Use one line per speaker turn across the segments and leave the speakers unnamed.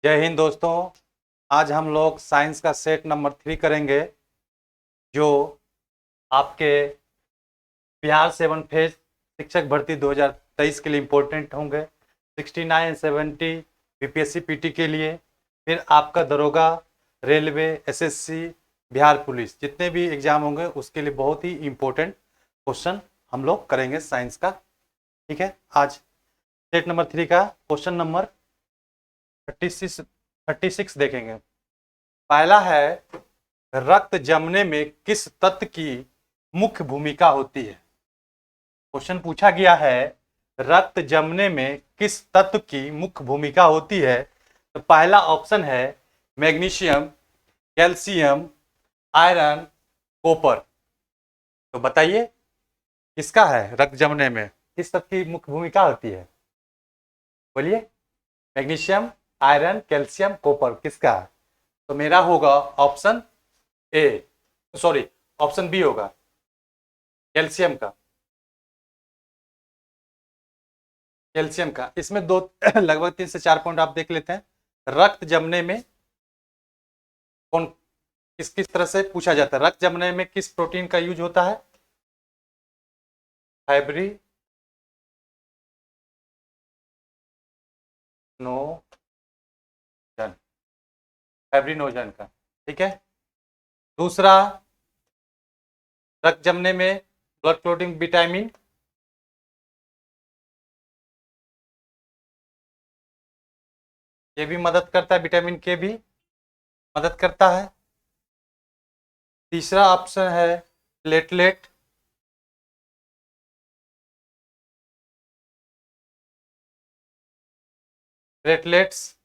जय हिंद दोस्तों। आज हम लोग साइंस का सेट नंबर 3 करेंगे, जो आपके बिहार 7 फेज शिक्षक भर्ती 2023 के लिए इम्पोर्टेंट होंगे। 69 70 बीपीएससी पीटी के लिए, फिर आपका दरोगा, रेलवे, एसएससी, बिहार पुलिस, जितने भी एग्जाम होंगे उसके लिए बहुत ही इम्पोर्टेंट क्वेश्चन हम लोग करेंगे साइंस का। ठीक है, आज सेट नंबर 3 का क्वेश्चन नंबर 36 देखेंगे। पहला है, रक्त जमने में किस तत्व की मुख्य भूमिका होती है। क्वेश्चन पूछा गया है, रक्त जमने में किस तत्व की मुख्य भूमिका होती है। तो पहला ऑप्शन है मैग्नीशियम, कैल्शियम, आयरन, कॉपर। तो बताइए किसका है रक्त जमने में किस तत्व की मुख्य भूमिका होती है। बोलिए, मैग्नीशियम, आयरन, कैल्शियम, कॉपर, किसका है? तो मेरा होगा option A, sorry option B होगा, कैल्शियम का। कैल्शियम का इसमें दो लगभग 3 से 4 पॉइंट आप देख लेते हैं। रक्त जमने में कौन किस किस तरह से पूछा जाता है, रक्त जमने में किस प्रोटीन का यूज होता है। फाइब्री नोजन, फाइब्रिनोजन का। ठीक है, दूसरा, रक्त जमने में ब्लड क्लोटिंग विटामिन, ये भी मदद करता है, विटामिन के भी मदद करता है। तीसरा ऑप्शन है प्लेटलेट, प्लेटलेट्स,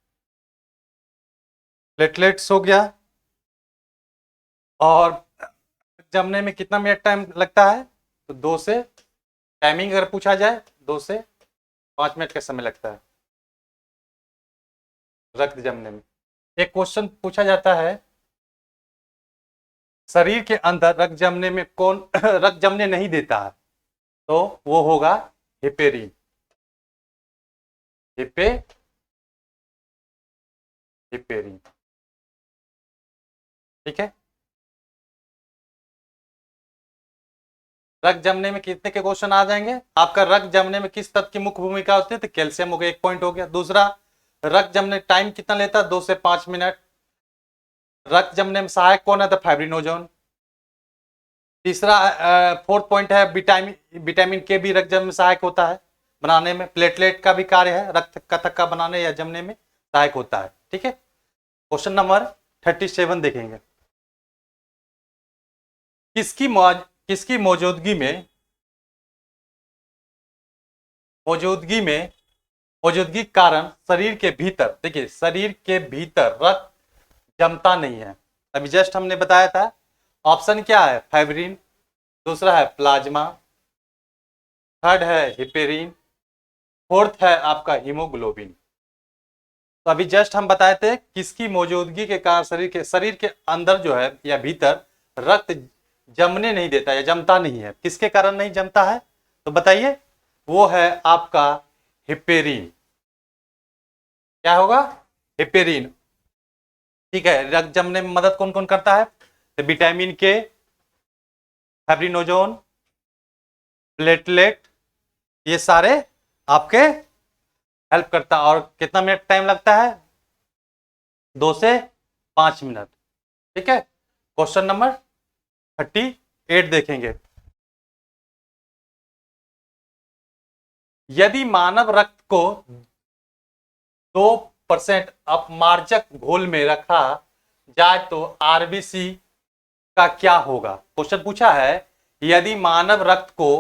प्लेटलेट्स हो गया। और जमने में कितना मिनट टाइम लगता है, तो 2 से, टाइमिंग अगर पूछा जाए 2 से 5 मिनट का समय लगता है रक्त जमने में। एक क्वेश्चन पूछा जाता है, शरीर के अंदर रक्त जमने में कौन रक्त जमने नहीं देता है, तो वो होगा हिपेरिन। हिपेरिन। ठीक है, रक्त जमने में कितने के क्वेश्चन आ जाएंगे आपका। रक्त जमने में किस तत्व की मुख्य भूमिका होती है, तो कैल्शियम हो गया, 1 पॉइंट हो गया। दूसरा, रक्त जमने टाइम कितना लेता है, 2 से 5 मिनट। रक्त जमने में सहायक कौन है, तो फाइब्रिनोजन। तीसरा, फोर्थ पॉइंट है विटामिन, विटामिन के भी रक्त जमने में सहायक होता है बनाने में। प्लेटलेट का भी कार्य है रक्त का थक्का बनाने या जमने में सहायक होता है। ठीक है, क्वेश्चन नंबर 37 देखेंगे। किसकी मौजूदगी मौजूदगी कारण शरीर के भीतर, देखिए शरीर के भीतर रक्त जमता नहीं है। अभी जस्ट हमने बताया था, ऑप्शन क्या है, फाइब्रिन, दूसरा है प्लाज्मा, थर्ड है हिपेरिन, फोर्थ है आपका हीमोग्लोबिन। तो अभी जस्ट हम बताए थे किसकी मौजूदगी के कारण शरीर के अंदर जो है या भीतर रक्त जमने नहीं देता या जमता नहीं है। किसके कारण नहीं जमता है, तो बताइए, वो है आपका हिपेरिन। क्या होगा, हिपेरिन। ठीक है, रक्त जमने में मदद कौन कौन करता है, तो विटामिन के, फाइब्रिनोजन, प्लेटलेट, ये सारे आपके हेल्प करता है। और कितना मिनट टाइम लगता है, 2 से 5 मिनट। ठीक है, क्वेश्चन नंबर 38 देखेंगे। यदि मानव रक्त को 2% अपमार्जक घोल में रखा जाए तो आरबीसी का क्या होगा। क्वेश्चन पूछा है, यदि मानव रक्त को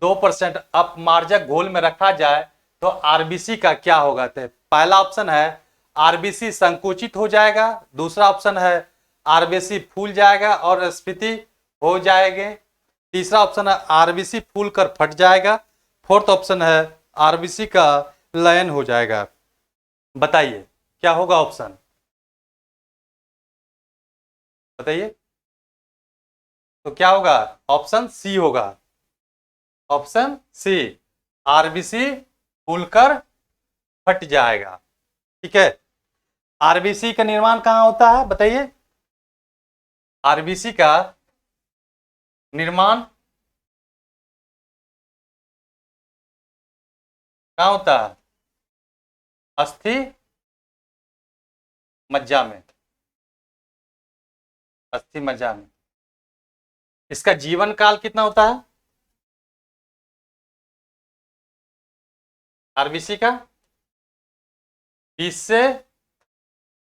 2% अपमार्जक घोल में रखा जाए तो आरबीसी का क्या होगा। तो पहला ऑप्शन है आरबीसी संकुचित हो जाएगा, दूसरा ऑप्शन है आरबीसी फूल जाएगा और स्फीति हो जाएगी, तीसरा ऑप्शन है आरबीसी फूल कर फट जाएगा, फोर्थ ऑप्शन है आरबीसी का लयन हो जाएगा। बताइए क्या होगा ऑप्शन, बताइए। तो क्या होगा, ऑप्शन सी होगा, ऑप्शन सी, आरबीसी फूलकर फट जाएगा। ठीक है, आरबीसी का निर्माण कहाँ होता है बताइए? आरबीसी का निर्माण कहाँ होता है? अस्थि मज्जा में। अस्थि मज्जा में। इसका जीवन काल कितना होता है आरबीसी का? 20 से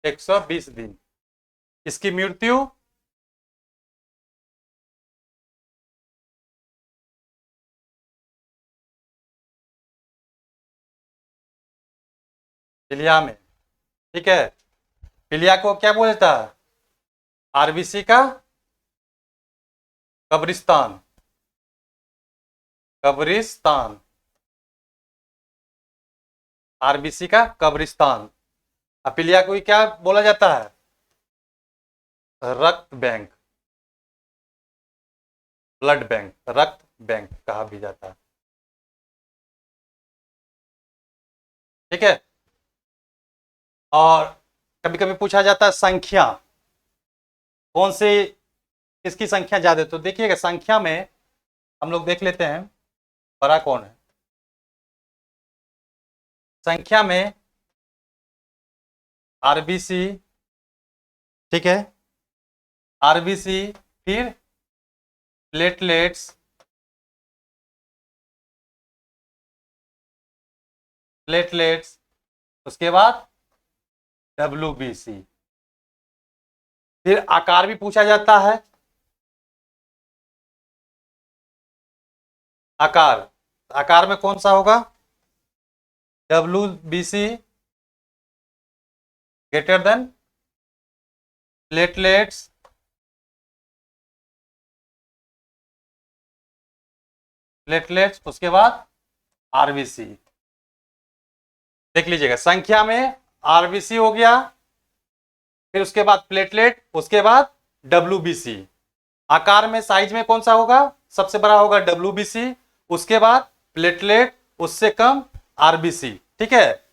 120 दिन। इसकी मृत्यु पीलिया में। ठीक है, पीलिया को क्या बोलता है? आरबीसी का कब्रिस्तान। कब्रिस्तान, आरबीसी का कब्रिस्तान। पीलिया को क्या बोला जाता है? रक्त बैंक, ब्लड बैंक, रक्त बैंक कहा भी जाता है। ठीक है, और कभी कभी पूछा जाता है संख्या कौन से, किसकी संख्या ज्यादा है? तो देखिएगा संख्या में हम लोग देख लेते हैं बड़ा कौन है। संख्या में आरबीसी, ठीक है, आरबीसी, फिर प्लेटलेट्स, प्लेटलेट्स, उसके बाद डब्ल्यूबीसी। फिर आकार भी पूछा जाता है। आकार, आकार में कौन सा होगा? WBC greater than platelets, platelets, उसके बाद आरबीसी। देख लीजिएगा संख्या में आरबीसी हो गया, फिर उसके बाद प्लेटलेट, उसके बाद डब्ल्यूबीसी। आकार में साइज में कौन सा होगा? सबसे बड़ा होगा डब्ल्यूबीसी, उसके बाद प्लेटलेट, उससे कम आरबीसी। ठीक है,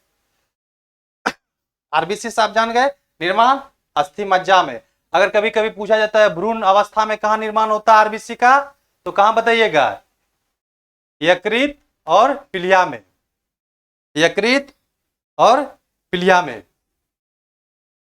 आरबीसी से आप जान गए। निर्माण अस्थि मज्जा में। अगर कभी कभी पूछा जाता है भ्रूण अवस्था में कहां निर्माण होता है आरबीसी का, तो कहां बताइएगा? यकृत और पीलिया में। यकृत और पीलिया में।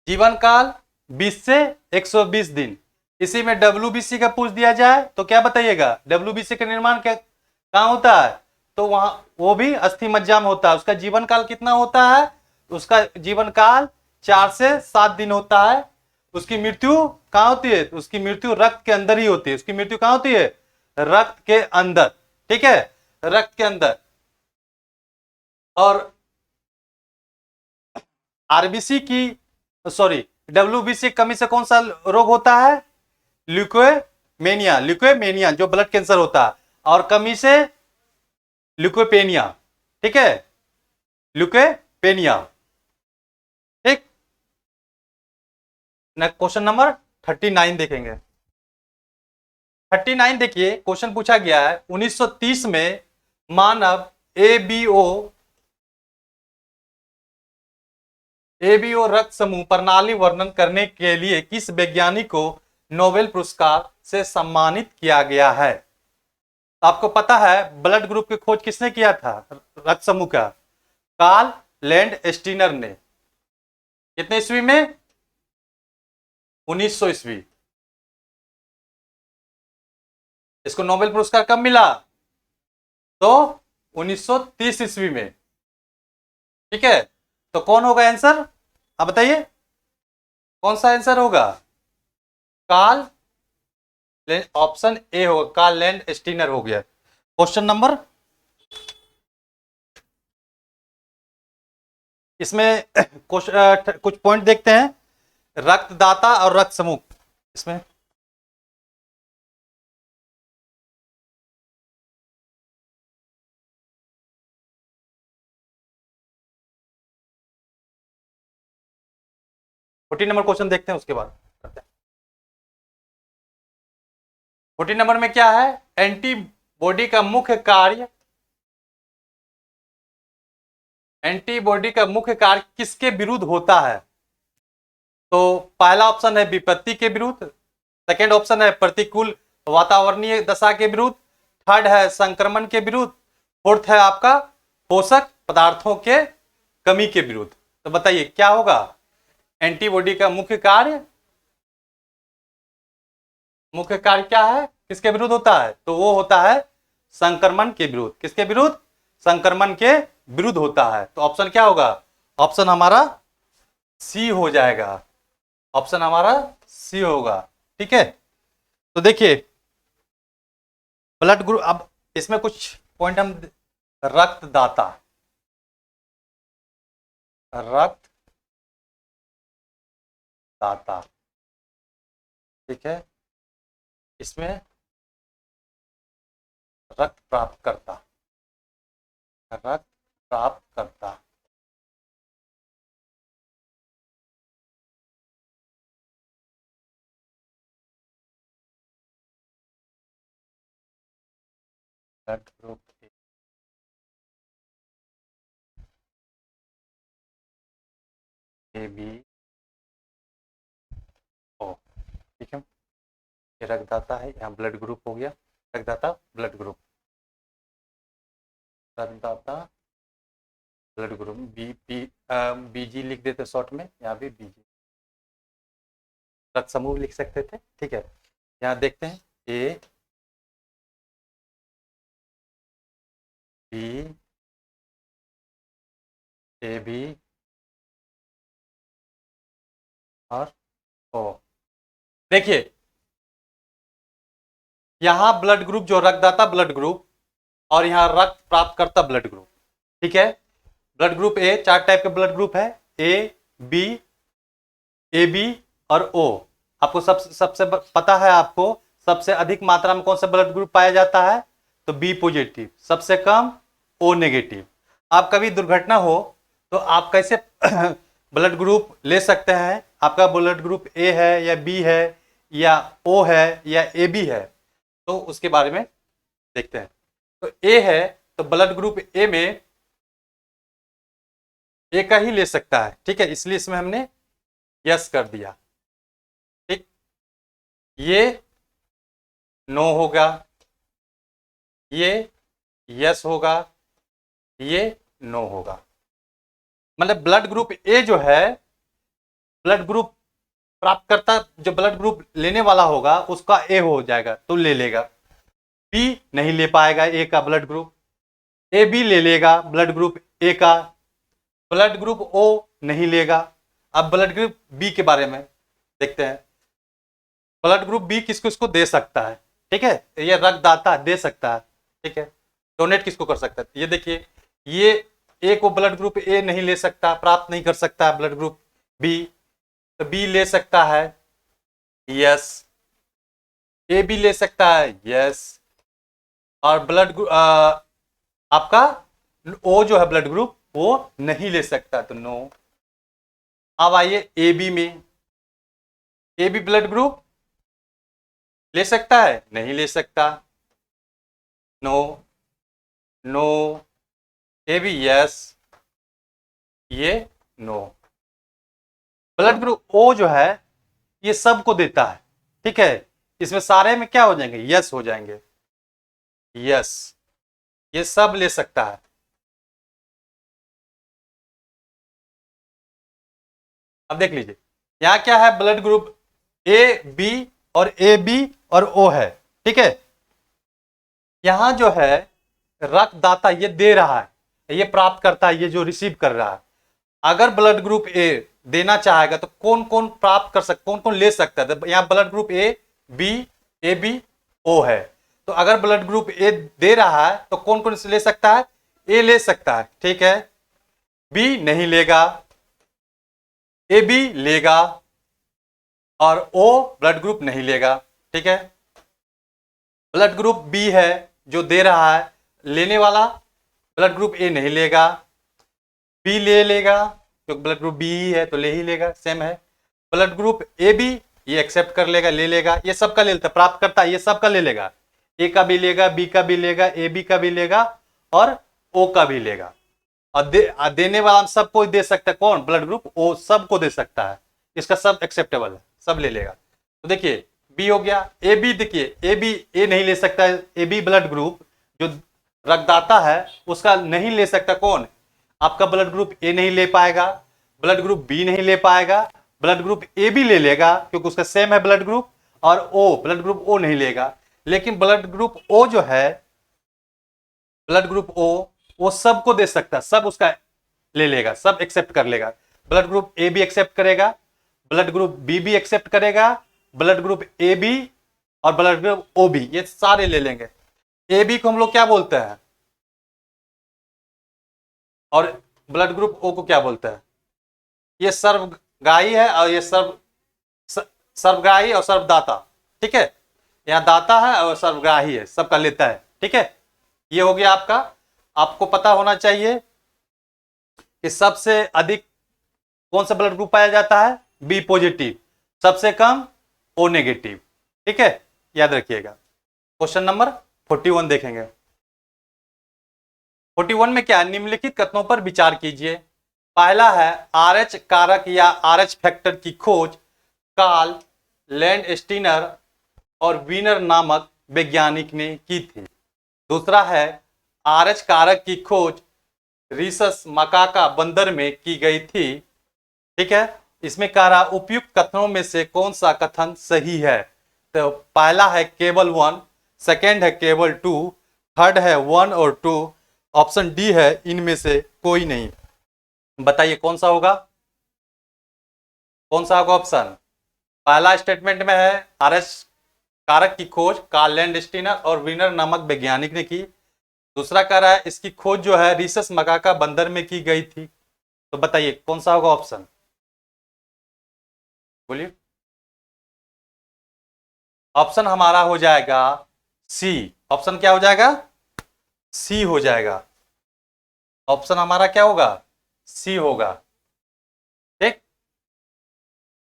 जीवन काल 20 से 120 दिन। इसी में डब्ल्यूबीसी का पूछ दिया जाए तो क्या बताइएगा? डब्ल्यूबीसी का निर्माण क्या कहां होता है? तो वहां वो भी अस्थि मज्जा में होता है। उसका जीवन काल कितना होता है? उसका जीवन काल 4 से 7 दिन होता है। उसकी मृत्यु कहां होती है? उसकी मृत्यु रक्त के अंदर ही होती है। उसकी मृत्यु कहां होती है? रक्त के अंदर। ठीक है, रक्त के अंदर। और आरबीसी की, सॉरी, डब्ल्यूबीसी कमी से कौन सा रोग होता है? ल्यूकेमिया, ल्यूकेमिया जो ब्लड कैंसर होता है, और कमी से ल्यूकोपेनिया। ठीक है, ल्यूकोपेनिया। ठीक, क्वेश्चन नंबर 39 देखेंगे। 39 देखिए, क्वेश्चन पूछा गया है 1930 में मानव एबीओ रक्त समूह प्रणाली वर्णन करने के लिए किस वैज्ञानिक को नोबेल पुरस्कार से सम्मानित किया गया है? आपको पता है ब्लड ग्रुप की खोज किसने किया था रक्त समूह का? कार्ल लैंड स्टीनर ने। कितने ईस्वी में? 1900 ईस्वी। इसको नोबेल पुरस्कार कब मिला? तो 1930 ईस्वी में। ठीक है, तो कौन होगा आंसर? आप बताइए कौन सा आंसर होगा? कार्ल, ऑप्शन ए होगा, कार्ल लैंड स्टीनर हो गया। क्वेश्चन नंबर, इसमें कुछ पॉइंट देखते हैं। रक्तदाता और रक्त समूह, इसमें फोर्टी नंबर क्वेश्चन देखते हैं, उसके बाद करते हैं। 40 नंबर में क्या है? एंटीबॉडी का मुख्य कार्य, एंटीबॉडी का मुख्य कार्य किसके विरुद्ध होता है? तो पहला ऑप्शन है विपत्ति के विरुद्ध, सेकेंड ऑप्शन है प्रतिकूल वातावरणीय दशा के विरुद्ध, थर्ड है संक्रमण के विरुद्ध, फोर्थ है आपका पोषक पदार्थों के कमी के विरुद्ध। तो बताइए क्या होगा? एंटीबॉडी का मुख्य कार्य क्या है, किसके विरुद्ध होता है? तो वो होता है संक्रमण के विरुद्ध। किसके विरुद्ध? संक्रमण के विरुद्ध होता है। तो ऑप्शन क्या होगा? ऑप्शन हमारा सी हो जाएगा, ऑप्शन हमारा सी होगा। ठीक है, तो देखिए ब्लड ग्रुप, अब इसमें कुछ पॉइंट हम, रक्तदाता, रक्तदाता, ठीक है, इसमें रक्त प्राप्त करता, रक्त प्राप्त करता, blood group A B O. ठीक है, ये रक्तदाता है, यहाँ ब्लड ग्रुप हो गया, रक्तदाता ब्लड ग्रुप, रक्तदाता ब्लड ग्रुप बीजी लिख देते शॉर्ट में, यहाँ भी बीजी, रक्त समूह लिख सकते थे। ठीक है, यहाँ देखते हैं ए बी और ओ। देखिए यहां ब्लड ग्रुप जो रक्तदाता ब्लड ग्रुप और यहां रक्त प्राप्त करता ब्लड ग्रुप। ठीक है, ब्लड ग्रुप ए, 4 टाइप के ब्लड ग्रुप है, ए बी और ओ। आपको सबसे पता है, आपको सबसे अधिक मात्रा में कौन सा ब्लड ग्रुप पाया जाता है? तो बी पॉजिटिव, सबसे कम ओ नेगेटिव। आप कभी दुर्घटना हो तो आप कैसे ब्लड ग्रुप ले सकते हैं? आपका ब्लड ग्रुप ए है या बी है या ओ है या ए बी है, तो उसके बारे में देखते हैं। तो ए है तो ब्लड ग्रुप ए में ए का ही ले सकता है। ठीक है, इसलिए इसमें हमने यस कर दिया। ठीक, ये नो होगा, ये यस होगा, ये नो होगा। मतलब ब्लड ग्रुप ए जो है, ब्लड ग्रुप प्राप्त करता, जो ब्लड ग्रुप लेने वाला होगा उसका ए हो जाएगा तो ले लेगा। बी नहीं ले पाएगा ए का ब्लड ग्रुप, ए बी ले लेगा ब्लड ग्रुप ए का, ब्लड ग्रुप ओ नहीं लेगा। अब ब्लड ग्रुप बी के बारे में देखते हैं। ब्लड ग्रुप बी किसको किसको दे सकता है? ठीक है, ये रक्तदाता दे सकता है। ठीक है, डोनेट किसको कर सकता है? ये देखिए, ये ए को ब्लड ग्रुप ए नहीं ले सकता, प्राप्त नहीं कर सकता ब्लड ग्रुप बी, तो बी ले सकता है, यस। ए भी ले सकता है, यस। और ब्लड आपका ओ जो है ब्लड ग्रुप वो नहीं ले सकता, तो नो। अब आइए ए बी में, ए बी ब्लड ग्रुप ले सकता है, नहीं ले सकता, no no. A B yes, ये नो। ब्लड ग्रुप ओ जो है ये सबको देता है। ठीक है, इसमें सारे में क्या हो जाएंगे? यस हो जाएंगे, यस, ये सब ले सकता है। अब देख लीजिए यहां क्या है, ब्लड ग्रुप ए बी और ए बी और ओ है। ठीक है, यहां जो है रक्तदाता ये दे रहा है, ये प्राप्त करता है, ये जो रिसीव कर रहा है। अगर ब्लड ग्रुप ए देना चाहेगा तो कौन कौन प्राप्त कर सकता, कौन कौन ले सकता है? तो यहाँ blood group A B O है, तो अगर ब्लड ग्रुप ए दे रहा है तो कौन कौन से ले सकता है? ए ले सकता है। ठीक है, बी नहीं लेगा, ए बी लेगा और ओ ब्लड ग्रुप नहीं लेगा। ठीक है, ब्लड ग्रुप बी है जो दे रहा है, लेने वाला ब्लड ग्रुप ए नहीं लेगा, बी ले लेगा क्योंकि ब्लड ग्रुप बी ही है तो ले ही लेगा, सेम है। ब्लड ग्रुप ए बी ये एक्सेप्ट कर लेगा, ले लेगा, ये सबका ले लेता, प्राप्त करता है, ये सबका ले लेगा, ए का भी लेगा, बी का भी लेगा, ए बी का भी लेगा और ओ का भी लेगा। और देने वाला सबको दे सकता है, कौन? ब्लड ग्रुप ओ सबको दे सकता है। इसका सब एक्सेप्टेबल है, सब ले लेगा। तो देखिए बी हो गया। ए बी, देखिए ए बी, ए नहीं ले सकता है, ए बी ब्लड ग्रुप जो रक्तदाता है उसका नहीं ले सकता कौन, आपका ब्लड ग्रुप ए नहीं ले पाएगा, ब्लड ग्रुप बी नहीं ले पाएगा, ब्लड ग्रुप ए भी ले लेगा क्योंकि उसका सेम है ब्लड ग्रुप, और ओ ब्लड ग्रुप ओ नहीं लेगा। लेकिन ब्लड ग्रुप ओ जो है, ब्लड ग्रुप ओ, वो सबको दे सकता है, सब उसका ले लेगा, सब एक्सेप्ट कर लेगा। ब्लड ग्रुप ए भी एक्सेप्ट करेगा, ब्लड ग्रुप बी भी एक्सेप्ट करेगा, ब्लड ग्रुप ए बी और ब्लड ग्रुप ओ बी, ये सारे ले लेंगे। ए बी को हम लोग क्या बोलते हैं और ब्लड ग्रुप ओ को क्या बोलते हैं, ये सर्वग्राही है और ये सर्वग्राही और सर्वदाता, ठीक है। यहाँ दाता है और सर्वग्राही है, सबका लेता है, ठीक है। ये हो गया आपका। आपको पता होना चाहिए कि सबसे अधिक कौन सा ब्लड ग्रुप पाया जाता है, बी पॉजिटिव, सबसे कम ओ नेगेटिव, ठीक है, याद रखिएगा। क्वेश्चन नंबर 41 देखेंगे। 41 में क्या, निम्नलिखित कथनों पर विचार कीजिए। पहला है आरएच कारक या आरएच फैक्टर की खोज कार्ल लैंडस्टीनर और वीनर नामक वैज्ञानिक ने की थी। दूसरा है आरएच कारक की खोज रिसस मकाका बंदर में की गई थी, ठीक है। इसमें कह रहा उपयुक्त कथनों में से कौन सा कथन सही है। तो पहला है केवल 1, सेकेंड है केवल 2, थर्ड है 1 और 2, ऑप्शन डी है इनमें से कोई नहीं। बताइए कौन सा होगा, कौन सा होगा ऑप्शन। पहला स्टेटमेंट में है आरएच कारक की खोज कार्ल लैंडस्टीनर और वीनर नामक वैज्ञानिक ने की। दूसरा कह रहा है इसकी खोज जो है रिसस मकाका बंदर में की गई थी। तो बताइए कौन सा होगा ऑप्शन, बोलिए। ऑप्शन हमारा हो जाएगा सी। ऑप्शन क्या हो जाएगा, सी हो जाएगा। ऑप्शन हमारा क्या होगा, सी होगा, ठीक,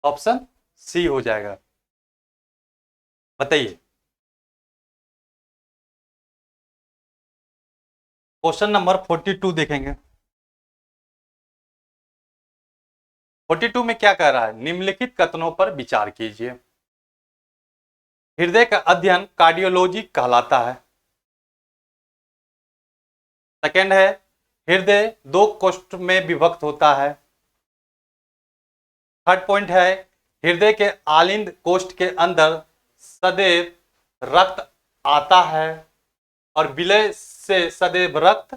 ऑप्शन सी हो जाएगा। बताइए क्वेश्चन नंबर 42 देखेंगे। 42 में क्या कह रहा है, निम्नलिखित कथनों पर विचार कीजिए। हृदय का अध्ययन कार्डियोलॉजी कहलाता है। सेकंड है हृदय 2 कोष्ठ में विभक्त होता है। थर्ड पॉइंट है हृदय के आलिंद कोष्ठ के अंदर सदैव रक्त आता है और विलय से सदैव रक्त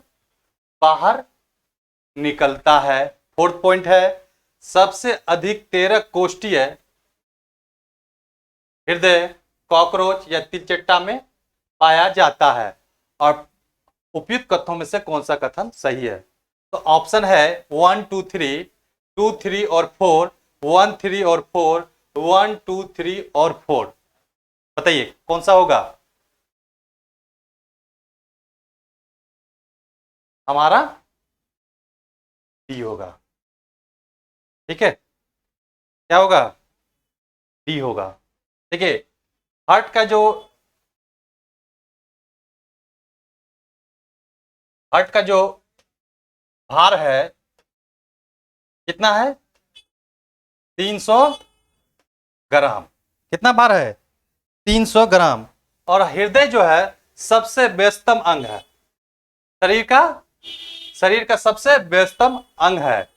बाहर निकलता है। फोर्थ पॉइंट है सबसे अधिक 13 कोष्ठीय हृदय कॉकरोच या तिलचट्टा में पाया जाता है। और उपयुक्त कथनों में से कौन सा कथन सही है। तो ऑप्शन है 1 2 3, 2 3 और 4, 1 3 और 4, 1 2 3 और 4। बताइए कौन सा होगा हमारा, डी होगा, ठीक है। क्या होगा, डी होगा। देखिए हार्ट का जो भार है कितना है, 300 ग्राम। कितना भार है, 300 ग्राम। और हृदय जो है सबसे व्यस्तम अंग है, शरीर का सबसे व्यस्तम अंग है।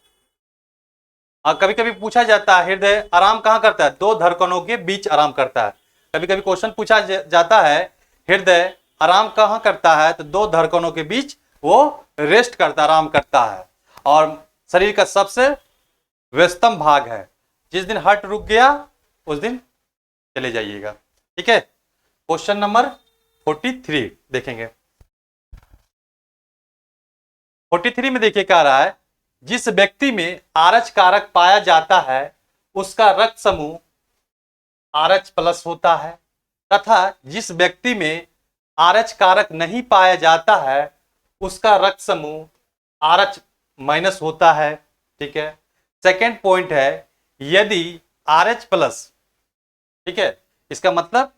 और कभी कभी पूछा जाता है हृदय आराम कहाँ करता है, 2 धड़कनों के बीच आराम करता है। कभी कभी क्वेश्चन पूछा जाता है हृदय आराम कहाँ करता है, तो 2 धड़कनों के बीच वो रेस्ट करता, आराम करता है। और शरीर का सबसे व्यस्तम भाग है। जिस दिन हार्ट रुक गया उस दिन चले जाइएगा, ठीक है। क्वेश्चन नंबर 43 देखेंगे। 43 में देखिए क्या रहा है, जिस व्यक्ति में आरएच कारक पाया जाता है उसका रक्त समूह आरएच प्लस होता है, तथा जिस व्यक्ति में आरएच कारक नहीं पाया जाता है उसका रक्त समूह आरएच माइनस होता है, ठीक है। सेकेंड पॉइंट है यदि आरएच प्लस, ठीक है, इसका मतलब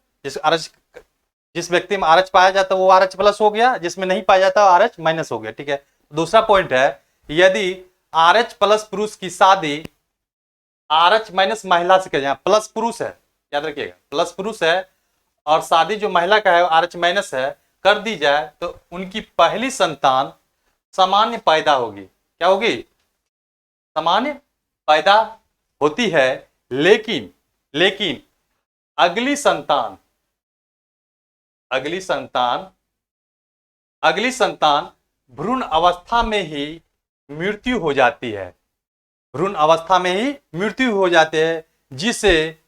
जिस व्यक्ति में आरएच पाया जाता है वो आरएच प्लस हो गया, जिसमें नहीं पाया जाता आरएच माइनस हो गया, ठीक है। दूसरा पॉइंट है यदि आरएच प्लस पुरुष की शादी आरएच माइनस महिला से किया, प्लस पुरुष है, याद रखिएगा प्लस पुरुष है और शादी जो महिला का है आरएच माइनस है, कर दी जाए तो उनकी पहली संतान सामान्य पैदा होगी। क्या होगी? सामान्य पैदा होती है, लेकिन लेकिन अगली संतान अगली संतान अगली संतान भ्रूण अवस्था में ही मृत्यु हो जाती है, भ्रूण अवस्था में ही मृत्यु हो जाते हैं, जिसे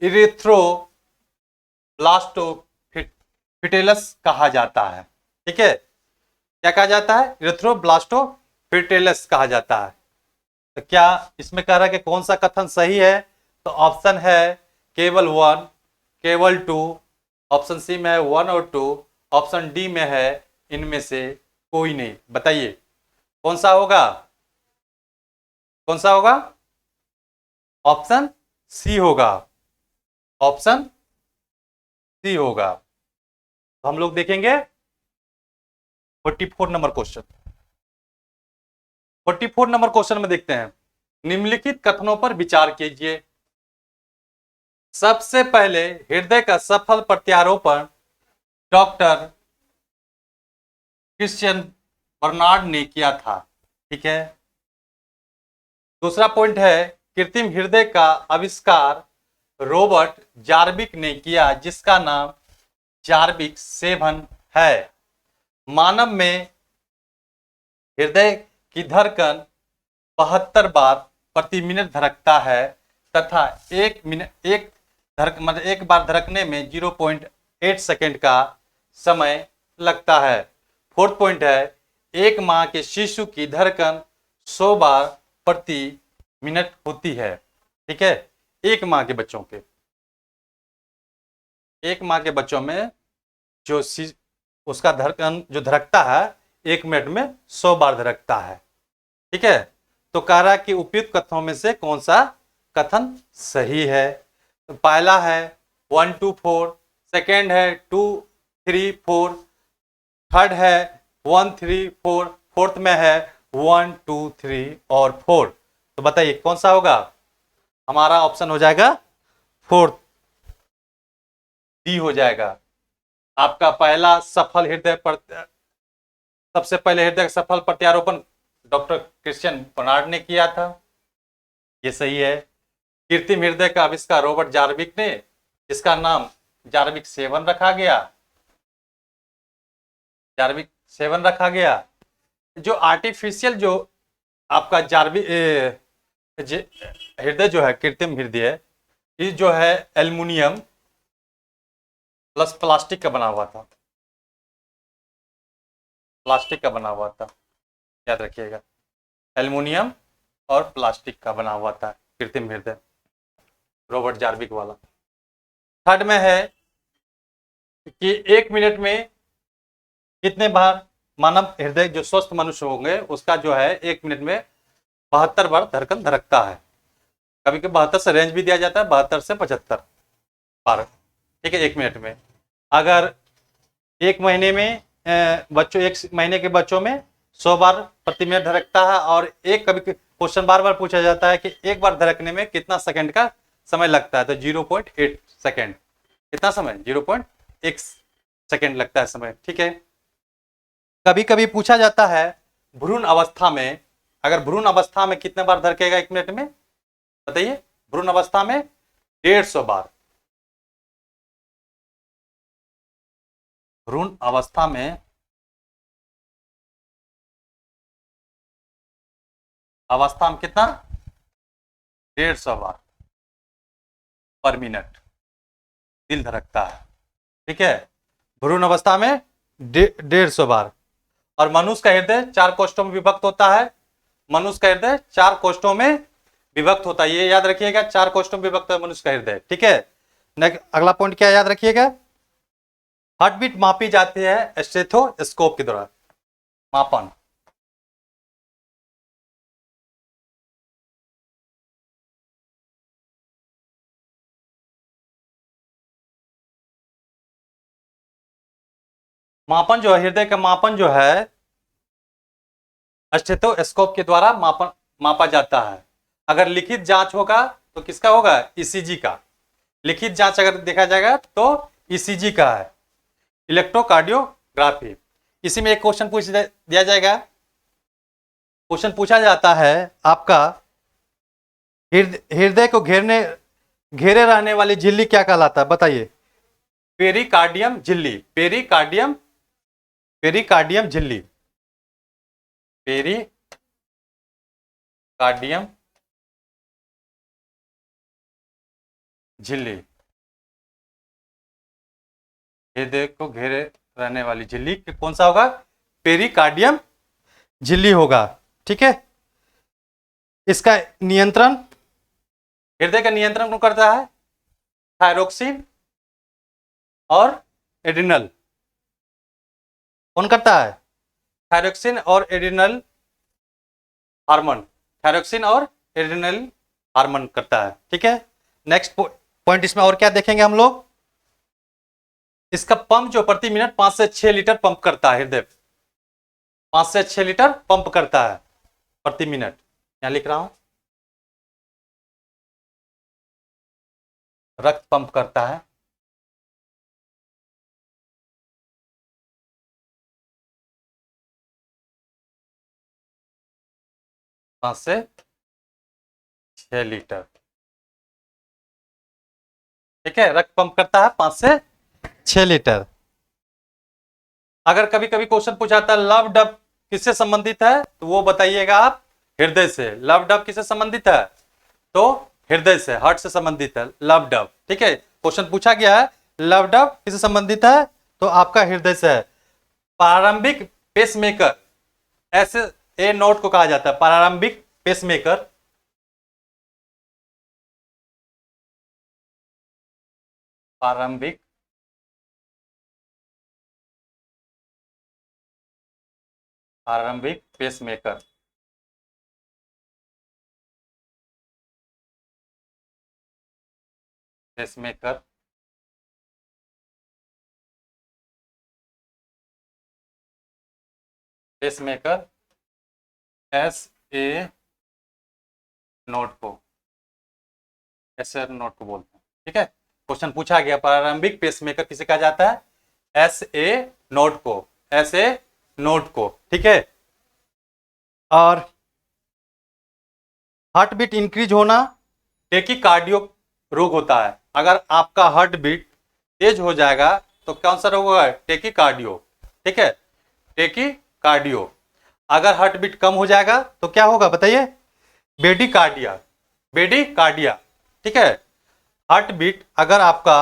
इरेथ्रोब्लास्टोफिटेलस कहा जाता है। ठीक है, क्या कहा जाता है? इरेथ्रोब्लास्टोफिटेलस कहा जाता है। तो क्या इसमें कह रहा है कि कौन सा कथन सही है? तो ऑप्शन है केवल 1, केवल 2, ऑप्शन सी में है 1 और 2, ऑप्शन डी में है इनमें से कोई नहीं। बताइए कौन सा होगा? कौन सा होगा? ऑप्शन सी होगा, ऑप्शन सी होगा। तो हम लोग देखेंगे 44 नंबर क्वेश्चन। 44 नंबर क्वेश्चन में देखते हैं, निम्नलिखित कथनों पर विचार कीजिए। सबसे पहले हृदय का सफल प्रत्यारोपण डॉक्टर क्रिश्चियन बर्नार्ड ने किया था। ठीक है, दूसरा पॉइंट है कृत्रिम हृदय का आविष्कार रॉबर्ट जार्विक ने किया, जिसका नाम जार्विक 7 है। मानव में हृदय की धड़कन 72 बार प्रति मिनट धड़कता है तथा एक बार धड़कने में 0.8 सेकेंड का समय लगता है। फोर्थ पॉइंट है एक माह के शिशु की धड़कन 100 बार प्रति मिनट होती है। ठीक है, एक माह के बच्चों में जो उसका धड़कन जो धड़कता है 1 मिनट में 100 बार धड़कता है। ठीक है, तो कह रहा है कि उपयुक्त कथनों में से कौन सा कथन सही है? तो पहला है 1 2 4, सेकेंड है 2 3 4, थर्ड है 1 3 4, फोर्थ में है 1 2 3 और 4। तो बताइए कौन सा होगा? हमारा ऑप्शन हो जाएगा फोर्थ, डी हो जाएगा। आपका पहला सफल सबसे पहले हृदय सफल प्रत्यारोपण डॉक्टर क्रिश्चियन बर्नार्ड ने किया था, ये सही है। कृत्रिम हृदय का आविष्कार रॉबर्ट जार्विक ने, जिसका नाम जार्विक 7 रखा गया, जार्विक 7 रखा गया। जो आर्टिफिशियल जो आपका हृदय जो है कृत्रिम हृदय, ये जो है एल्युमिनियम प्लस प्लास्टिक का बना हुआ था, प्लास्टिक का बना हुआ था, याद रखिएगा एल्युमिनियम और प्लास्टिक का बना हुआ था कृत्रिम हृदय, रॉबर्ट जार्विक वाला। थर्ड में है कि 1 मिनट में कितने बार मानव हृदय जो स्वस्थ मनुष्य होंगे उसका जो है 1 मिनट में 72 बार धड़कन धड़कता है। कभी कभी 72 से रेंज भी दिया जाता है, 72 से 75 बार। ठीक है, 1 मिनट में। अगर 1 महीने में 1 महीने के बच्चों में 100 बार प्रति मिनट धड़कता है, और कभी क्वेश्चन बार बार पूछा जाता है कि एक बार धड़कने में कितना सेकंड का समय लगता है, तो 0.8 सेकंड। कितना समय? 0.1 सेकंड लगता है समय। ठीक है, कभी कभी पूछा जाता है भ्रूण अवस्था में, अगर भ्रूण अवस्था में कितने बार धड़केगा 1 मिनट में? बताइए, भ्रूण अवस्था में 150 बार। भ्रूण अवस्था में कितना? 150 बार पर मिनट दिल धड़कता है। ठीक है, भ्रूण अवस्था में 150 बार। और मनुष्य का हृदय 4 कोष्ठों में विभक्त होता है। मनुष्य का हृदय 4 कोष्ठों में विभक्त होता है, ये याद रखिएगा, 4 कोष्ठों में विभक्त है मनुष्य का हृदय। ठीक है, नेक्स्ट अगला पॉइंट क्या याद रखिएगा? हार्टबीट मापी जाती है स्टेथोस्कोप के द्वारा। मापन मापन जो है, हृदय का मापन जो है स्टेथोस्कोप के द्वारा मापा जाता है। अगर लिखित जांच होगा तो किसका होगा? ईसीजी का। लिखित जांच अगर देखा जाएगा तो ईसीजी का है, इलेक्ट्रोकार्डियोग्राफी। इसी में एक क्वेश्चन पूछ दिया जाएगा, क्वेश्चन पूछा जाता है आपका, हृदय को घेरे रहने वाली झिल्ली क्या कहलाता है? बताइए। पेरिकार्डियम झिल्ली, पेरिकार्डियम झिल्ली, पेरिकार्डियम झिल्ली, हृदय को घेरे रहने वाली झिल्ली कौन सा होगा? पेरिकार्डियम झिल्ली होगा। ठीक है। इसका नियंत्रण, हृदय का नियंत्रण कौन करता है? थायरोक्सिन और एड्रिनल। कौन करता है? थायरोक्सिन और एड्रिनल हार्मोन, थायरोक्सिन और एड्रिनल हार्मोन करता है। ठीक है। नेक्स्ट पॉइंट इसमें और क्या देखेंगे हम लोग? इसका पंप जो प्रति मिनट 5 से 6 लीटर पंप करता है, हृदय 5 से 6 लीटर पंप करता है प्रति मिनट। यहां लिख रहा हूं, रक्त पंप करता है 5 से 6 लीटर। ठीक है, रक्त पंप करता है 5 से 6 लीटर। अगर कभी कभी क्वेश्चन पूछाता है लव डब किससे संबंधित है, तो वो बताइएगा आप हृदय से। लव डब किससे संबंधित है? तो हृदय से, हार्ट से संबंधित है लव डब। ठीक है, क्वेश्चन पूछा गया है लव डब किससे संबंधित है, तो आपका हृदय से है। प्रारंभिक पेसमेकर, ऐसे ए नोट को कहा जाता है प्रारंभिक पेसमेकर। प्रारंभिक pacemaker, pacemaker pacemaker S A note को, ऐसे नोट को बोलते हैं। ठीक है, क्वेश्चन पूछा गया प्रारंभिक पेसमेकर किसे कहा जाता है? एस ए नोट को, एस ए नोट को। ठीक है। और हार्ट बीट इंक्रीज होना टेकीकार्डियो रोग होता है। अगर आपका हार्ट बीट तेज हो जाएगा तो कौन सा रोग होगा? टेकीकार्डियो। ठीक है, टेकीकार्डियो। अगर हार्ट बीट कम हो जाएगा तो क्या होगा बताइए? बेडिकार्डिया, बेडिकार्डिया। ठीक है, हार्ट बीट अगर आपका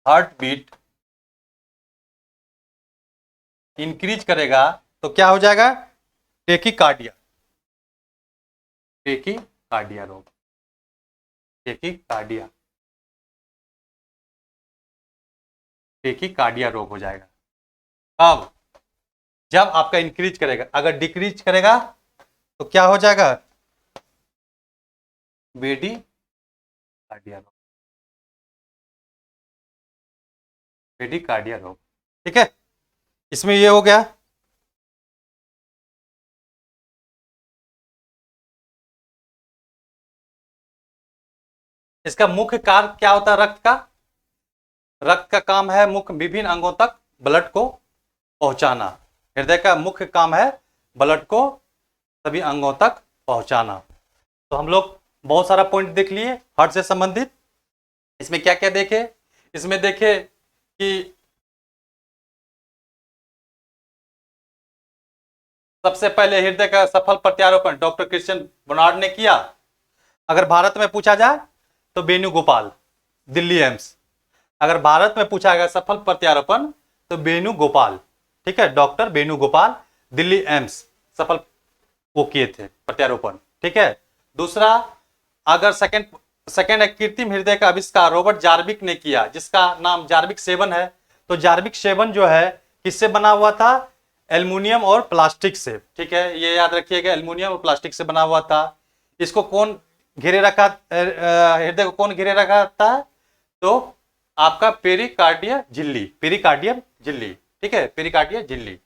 हार्ट बीट इंक्रीज करेगा तो क्या हो जाएगा? टेकीकार्डिया, टेकीकार्डिया रोग, टेकीकार्डिया, टेकीकार्डिया रोग हो जाएगा। अब जब आपका इंक्रीज करेगा, अगर डिक्रीज करेगा तो क्या हो जाएगा? बेडिकार्डिया रोग, बेडिकार्डिया रोग। ठीक है, इसमें ये हो गया। इसका मुख्य कार्य क्या होता है रक्त का? रक्त का काम है मुख्य विभिन्न अंगों तक ब्लड को पहुंचाना। हृदय का मुख्य काम है ब्लड को सभी अंगों तक पहुंचाना। तो हम लोग बहुत सारा पॉइंट देख लिए हार्ट से संबंधित। इसमें क्या क्या देखे? इसमें देखे कि सबसे पहले हृदय का सफल प्रत्यारोपण डॉक्टर क्रिश्चियन बर्नार्ड ने किया। अगर भारत में पूछा जाए तो वेणुगोपाल, दिल्ली एम्स। अगर भारत में पूछा गया सफल प्रत्यारोपण तो वेणुगोपाल। ठीक है, डॉक्टर वेणुगोपाल, दिल्ली एम्स सफल वो किए थे प्रत्यारोपण। ठीक है। दूसरा, अगर सेकंड कृत्रिम हृदय का आविष्कार रॉबर्ट जार्विक ने किया, जिसका नाम जार्विक 7 है। तो जार्विक 7 जो है किससे बना हुआ था? एल्युमिनियम और प्लास्टिक से। ठीक है, ये याद रखिएगा, एल्युमिनियम और प्लास्टिक से बना हुआ था। इसको कौन घेरे रखा, हृदय को कौन घेरे रखा था? तो आपका पेरिकार्डिया झिल्ली, पेरिकार्डियम झिल्ली। ठीक है, पेरिकार्डिया झिल्ली,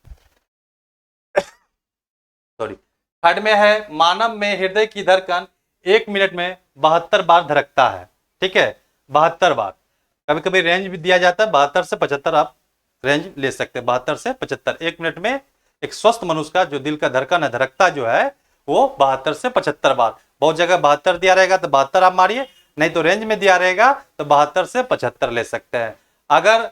सॉरी। थर्ड में है मानव में हृदय की धड़कन 1 मिनट में 72 बार धड़कता है। ठीक है, 72 बार। कभी कभी रेंज भी दिया जाता है 72 से 75, आप रेंज ले सकते हैं 72 से 75। 1 मिनट में एक स्वस्थ मनुष्य का जो दिल का धड़कन है, धड़कता जो है वो 72 से 75 बार। बहुत जगह 72 दिया रहेगा तो 72 आप मारिए, नहीं तो रेंज में दिया रहेगा तो 72 से 75 ले सकते हैं। अगर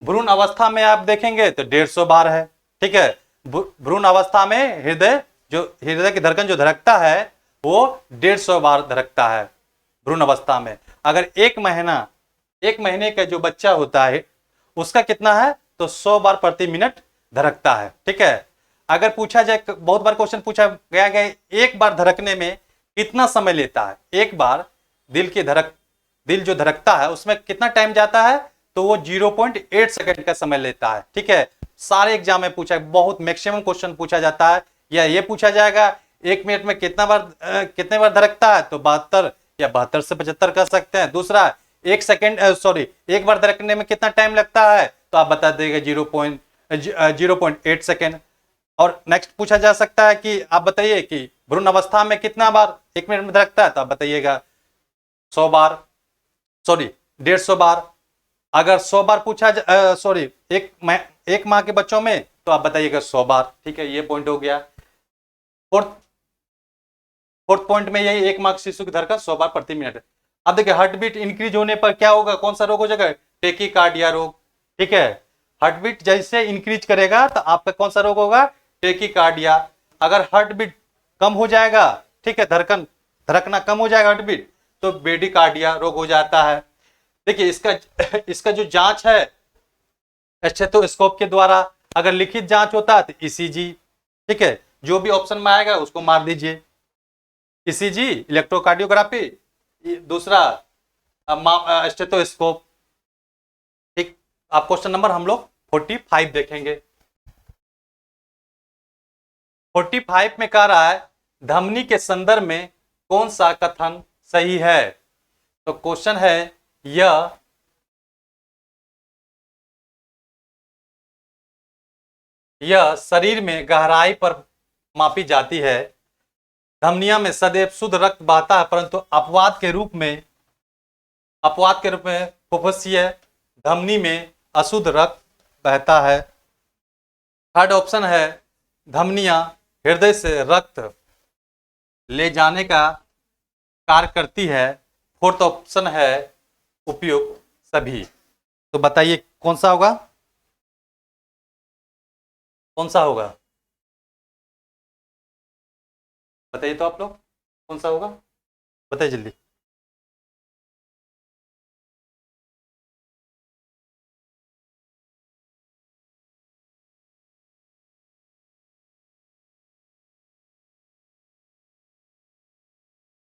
भ्रूण अवस्था में आप देखेंगे तो 150 बार है। ठीक है, भ्रूण अवस्था में हृदय की धड़कन जो धड़कता है वो 150 बार धड़कता है भ्रूण अवस्था में। अगर एक महीने का जो बच्चा होता है उसका कितना है, तो 100 बार प्रति मिनट धड़कता है। ठीक है, अगर पूछा जाए, बहुत बार क्वेश्चन पूछा गया है एक बार धड़कने में कितना समय लेता है, एक बार दिल जो धड़कता है उसमें कितना टाइम जाता है, तो वो 0.8 सेकंड का समय लेता है। ठीक है, सारे एग्जाम में पूछा, बहुत मैक्सिमम क्वेश्चन पूछा जाता है, या ये पूछा जाएगा 1 मिनट में कितने बार धड़कता है, तो 72 या 72 से 75 कर सकते हैं। दूसरा, एक बार धड़कने में कितना टाइम लगता है, तो आप बता देगा 0.8 सेकेंड। और नेक्स्ट पूछा जा सकता है कि आप बताइए कि भ्रूण अवस्था में कितना बार 1 मिनट में धड़कता है, तो आप बताइएगा 100 बार, 150 बार। अगर 100 बार पूछा एक माह के बच्चों में, तो आप बताइएगा 100 बार। ठीक है, ये पॉइंट हो गया। फोर्थ पॉइंट में यही, एक माह के शिशु की धड़कन 100 बार प्रति मिनट। अब देखिए, हार्ट बीट इंक्रीज होने पर क्या होगा, कौन सा रोग हो जाएगा, टेकीकार्डिया रोग। ठीक है, हार्ट बीट जैसे इंक्रीज करेगा तो आपका कौन सा रोग होगा, टेकीकार्डिया। अगर हार्ट बीट कम हो जाएगा, ठीक है, धड़कना कम हो जाएगा हार्ट बीट, तो ब्रेडिकार्डिया रोग हो जाता है। देखिए, इसका जो जांच है स्टेथोस्कोप के द्वारा, अगर लिखित जांच होता है तो ईसीजी। ठीक है, जो भी ऑप्शन में आएगा उसको मार दीजिए, ईसीजी, इलेक्ट्रोकार्डियोग्राफी, दूसरा स्टेथोस्कोप। ठीक, आप क्वेश्चन नंबर हम लोग 45 देखेंगे। 45 में कह रहा है धमनी के संदर्भ में कौन सा कथन सही है। तो क्वेश्चन है, यह शरीर में गहराई पर मापी जाती है। धमनिया में सदैव शुद्ध रक्त बहता है, परंतु अपवाद के रूप में फुफ्फुसीय धमनी में अशुद्ध रक्त बहता है। थर्ड ऑप्शन है धमनियां हृदय से रक्त ले जाने का कार्य करती है। फोर्थ ऑप्शन है उपयुक्त सभी। तो बताइए कौन सा होगा, कौन सा होगा, बताइए तो आप लोग कौन सा होगा, बताइए जल्दी।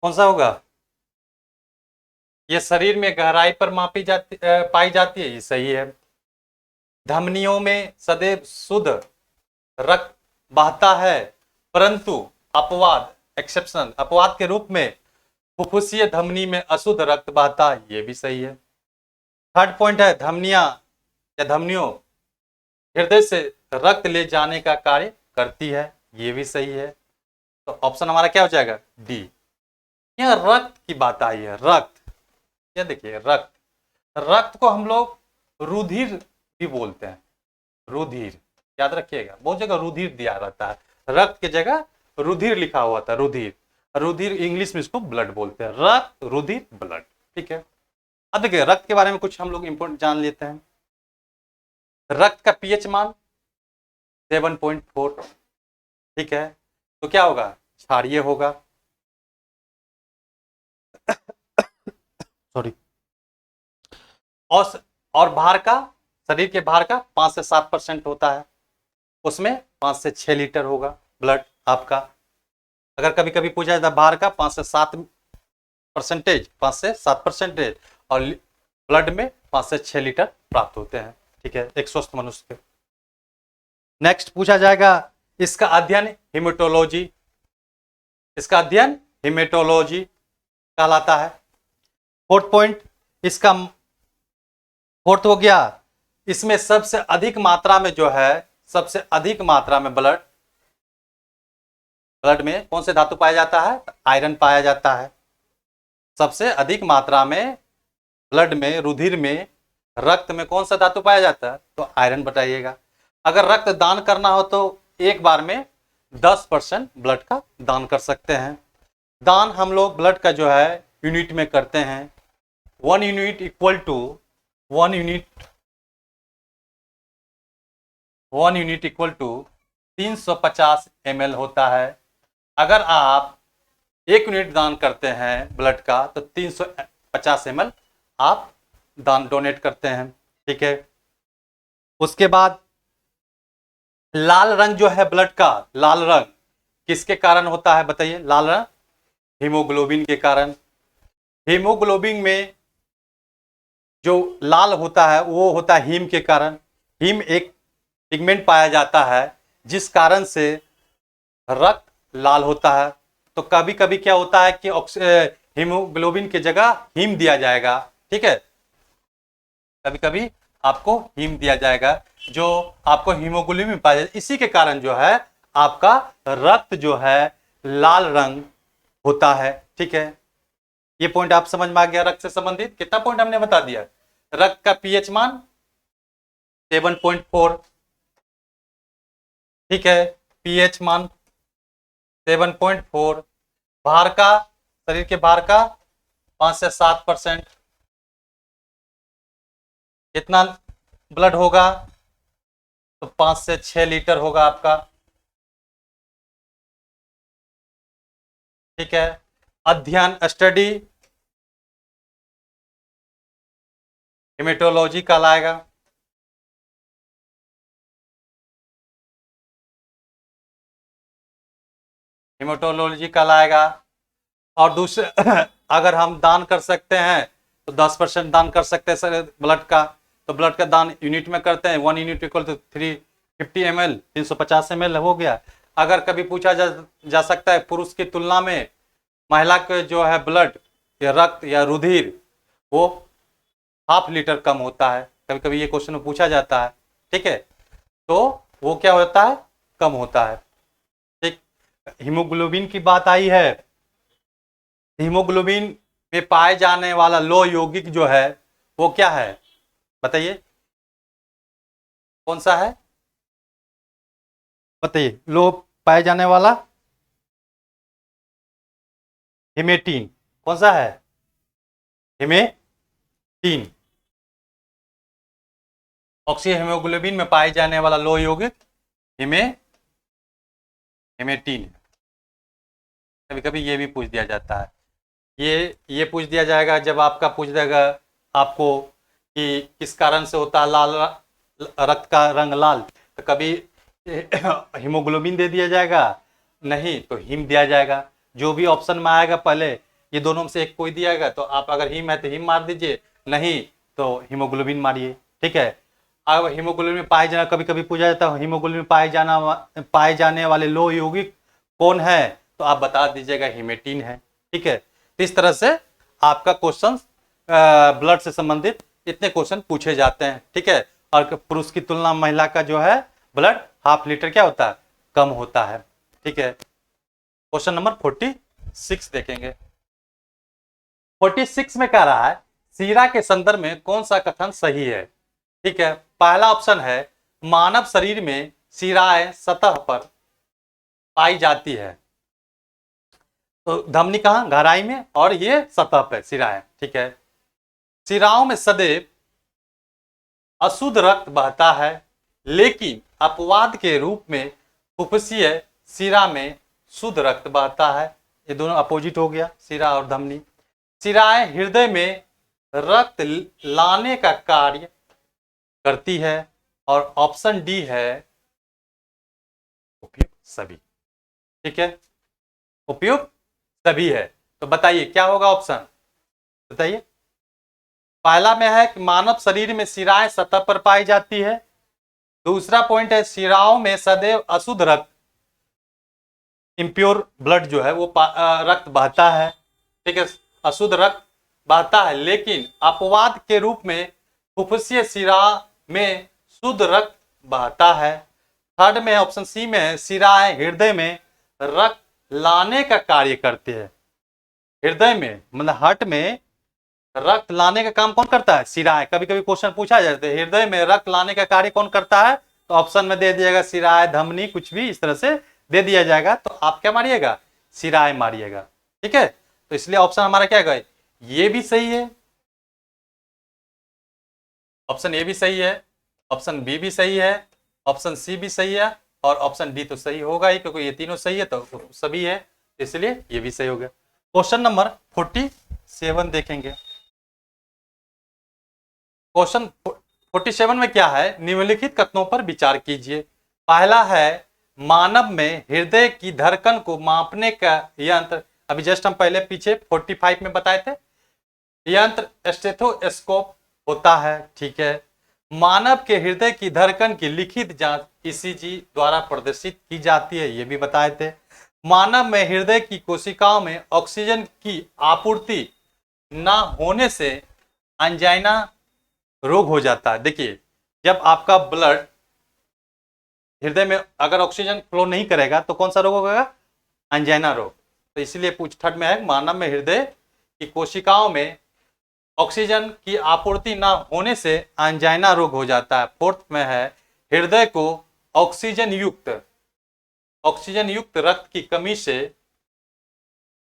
कौन सा होगा, ये शरीर में गहराई पर पाई जाती है, ये सही है। धमनियों में सदैव शुद्ध रक्त बहता है, परंतु अपवाद के रूप में फुफ्फुसीय धमनी में अशुद्ध रक्त बहता है, ये भी सही है। थर्ड पॉइंट है धमनियों हृदय से रक्त ले जाने का कार्य करती है, ये भी सही है। तो ऑप्शन हमारा क्या हो जाएगा, डी। यह रक्त की बात आई है, रक्त, ये देखिए रक्त को हम लोग रुधिर भी बोलते हैं, रुधिर, याद रखिएगा, बहुत जगह रुधिर दिया रहता है, रक्त की जगह रुधिर लिखा हुआ था, रुधिर इंग्लिश में इसको ब्लड बोलते हैं, रक्त, रुधिर, ब्लड। ठीक है, अब देखिए रक्त के बारे में कुछ हम लोग इंपोर्टेंट जान लेते हैं। रक्त का पीएच मान 7.4। ठीक है, तो क्या होगा, क्षारीय होगा, सॉरी। और भार का, शरीर के भार का 5 से 7% होता है, उसमें 5 से 6 लीटर होगा ब्लड आपका। अगर कभी कभी पूछा जाता है भार का 5 से 7%, और ब्लड में 5 से 6 लीटर प्राप्त होते हैं। ठीक है, एक स्वस्थ मनुष्य के। नेक्स्ट पूछा जाएगा इसका अध्ययन हिमेटोलॉजी कहलाता है। फोर्थ पॉइंट, इसका फोर्थ हो गया, इसमें सबसे अधिक मात्रा में ब्लड ब्लड में कौन से धातु पाया जाता है? आयरन पाया जाता है। सबसे अधिक मात्रा में ब्लड में, रुधिर में, रक्त में कौन सा धातु पाया जाता है? तो आयरन बताइएगा। अगर रक्त दान करना हो तो एक बार में 10% ब्लड का दान कर सकते हैं। दान हम लोग ब्लड का जो है यूनिट में करते हैं। 1 unit equal to 1 unit equal to 350 ml होता है। अगर आप 1 यूनिट दान करते हैं ब्लड का तो 350 ml आप दान डोनेट करते हैं। ठीक है। उसके बाद लाल रंग जो है ब्लड का, लाल रंग किसके कारण होता है बताइए? लाल रंग हीमोग्लोबिन के कारण। हीमोग्लोबिन में जो लाल होता है वो होता है हीम के कारण। हीम एक पिगमेंट पाया जाता है जिस कारण से रक्त लाल होता है। तो कभी कभी क्या होता है कि हीमोग्लोबिन की जगह हीम दिया जाएगा। ठीक है, कभी कभी आपको हीम दिया जाएगा जो आपको हीमोग्लोबिन पाया जाए। इसी के कारण जो है आपका रक्त जो है लाल रंग होता है। ठीक है, ये पॉइंट आप समझ में आ गया। रक्त से संबंधित कितना पॉइंट हमने बता दिया? रक्त का पीएच मान 7.4। ठीक है, पीएच मान 7.4। भार का, शरीर के भार का 5 से 7%। कितना ब्लड होगा? तो 5 से 6 लीटर होगा आपका। ठीक है, अध्ययन स्टडी हेमेटोलॉजी कहलाएगा। हेमेटोलॉजी कहलाएगा। और दूसरे अगर हम दान कर सकते हैं तो 10% दान कर सकते हैं ब्लड का। तो ब्लड का दान यूनिट में करते हैं। 1 unit equal to 350 ml, 350 ml हो गया। अगर कभी पूछा जा सकता है पुरुष की तुलना में महिला के जो है ब्लड या रक्त या रुधिर वो ½ लीटर कम होता है। कभी कभी ये क्वेश्चन में पूछा जाता है। ठीक है, तो वो क्या होता है? कम होता है। ठीक, हीमोग्लोबिन की बात आई है। हीमोग्लोबिन में पाए जाने वाला लो यौगिक जो है वो क्या है बताइए? कौन सा है बताइए? लो पाए जाने वाला हिमेटीन। कौन सा है? हिमेटीन। ऑक्सी हीमोग्लोबिन में पाए जाने वाला लो यौगिक हिमेटीन है। कभी कभी ये भी पूछ दिया जाता है। ये पूछ दिया जाएगा जब आपका पूछ देगा आपको कि किस कारण से होता है लाल रक्त का रंग लाल, तो कभी हीमोग्लोबिन दे दिया जाएगा, नहीं तो हीम दिया जाएगा। जो भी ऑप्शन में आएगा पहले ये दोनों में से एक कोई दिया जाएगा। तो आप अगर हीम है तो हीम मार दीजिए, नहीं तो हीमोग्लोबिन मारिए। ठीक है, अब हीमोग्लोबिन में पाए जाना, कभी कभी पूछा जाता है हीमोग्लोबिन में पाए जाने वाले लो यौगिक कौन है? तो आप बता दीजिएगा हिमेटीन है। ठीक है, तो इस तरह से आपका क्वेश्चन ब्लड से संबंधित इतने क्वेश्चन पूछे जाते हैं। ठीक है, और पुरुष की तुलना महिला का जो है ब्लड ½ लीटर क्या होता है? कम होता है। ठीक है, क्वेश्चन नंबर 46 देखेंगे। 46 में कह रहा है सीरा के संदर्भ में कौन सा कथन सही है? ठीक है, पहला ऑप्शन है मानव शरीर में शिराएं सतह पर पाई जाती है। तो धमनी कहां? गहराई में, और ये सतह पर शिराएं। ठीक है, शिराओं में सदैव अशुद्ध रक्त बहता है, लेकिन अपवाद के रूप में फुफ्फुसीय शिरा में शुद्ध रक्त बहता है। ये दोनों अपोजिट हो गया, शिरा और धमनी। शिराएं हृदय में रक्त लाने का कार्य करती है, और ऑप्शन डी है उपयुक्त सभी। ठीक है, उपयुक्त सभी है। तो बताइए क्या होगा ऑप्शन? बताइए। पहला में है कि मानव शरीर में शिराएं सतह पर पाई जाती है। दूसरा पॉइंट है शिराओं में सदैव अशुद्ध रक्त, इम्प्योर ब्लड जो है वो रक्त बहता है। ठीक है, अशुद्ध रक्त बहता है, लेकिन अपवाद के रूप में फुफ्फुसीय शिरा में शुद्ध रक्त बहता है। थर्ड में ऑप्शन सी में है शिराएं हृदय में रक्त लाने का कार्य करते हैं। हृदय में मतलब हार्ट में रक्त लाने का काम कौन करता है? शिराएं। कभी कभी क्वेश्चन पूछा जाता है हृदय में रक्त लाने का कार्य कौन करता है, तो ऑप्शन में दे दिएगा शिराएं, धमनी, कुछ भी इस तरह से दे दिया जाएगा, तो आप क्या मारिएगा? शिराएं मारिएगा। ठीक है, तो इसलिए ऑप्शन हमारा क्या गए? ये भी सही है, ऑप्शन ए भी सही है, ऑप्शन बी भी सही है, ऑप्शन सी भी सही है, और ऑप्शन डी तो सही होगा ही, क्योंकि ये तीनों सही है तो सभी है, इसलिए ये भी सही हो गया। क्वेश्चन नंबर 47 देखेंगे। क्वेश्चन 47 में क्या है? निम्नलिखित कथनों पर विचार कीजिए। पहला है, मानव में हृदय की धड़कन को मापने का यंत्र, अभी जस्ट हम पहले पीछे 45 में बताए थे, यंत्र स्टेथोस्कोप होता है। ठीक है, मानव के हृदय की धड़कन की लिखित जांच ईसीजी द्वारा प्रदर्शित की जाती है, ये भी बताए थे। मानव में हृदय की कोशिकाओं में ऑक्सीजन की आपूर्ति ना होने से एंजाइना रोग हो जाता है। देखिए, जब आपका ब्लड हृदय में अगर ऑक्सीजन फ्लो नहीं करेगा तो कौन सा रोग होगा? एंजाइना रोग। तो इसलिए थर्ड में है, मानव में हृदय की कोशिकाओं में ऑक्सीजन की आपूर्ति ना होने से एंजाइना रोग हो जाता है। फोर्थ में है, हृदय को ऑक्सीजन युक्त रक्त की कमी से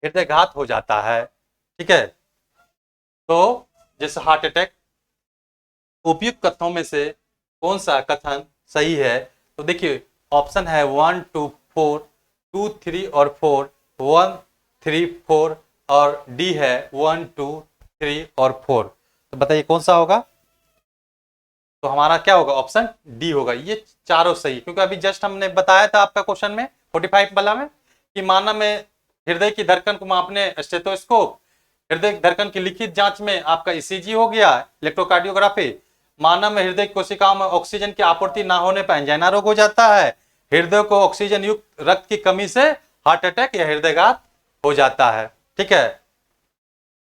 हृदयघात हो जाता है। ठीक है, तो जैसे हार्ट अटैक। उपयुक्त कथनों में से कौन सा कथन सही है? तो देखिए, ऑप्शन है 1 2 4, 2 3 और 4, 1 3 4, और डी है 1 2 3 और 4। तो बताइए कौन सा होगा? तो हमारा क्या होगा? ऑप्शन डी होगा। ये चारों सही, क्योंकि अभी जस्ट हमने बताया था आपका क्वेश्चन में 45 वाला में कि मानव में हृदय की धड़कन को मापने स्टेथोस्कोप, हृदय धड़कन की लिखित जांच में आपका ईसीजी हो गया, इलेक्ट्रोकार्डियोग्राफी। मानव में हृदय कोशिकाओं में ऑक्सीजन की आपूर्ति ना होने पर एंजाइना रोग हो जाता है। हृदय को ऑक्सीजन युक्त रक्त की कमी से हार्ट अटैक या हृदयघात हो जाता है। ठीक है,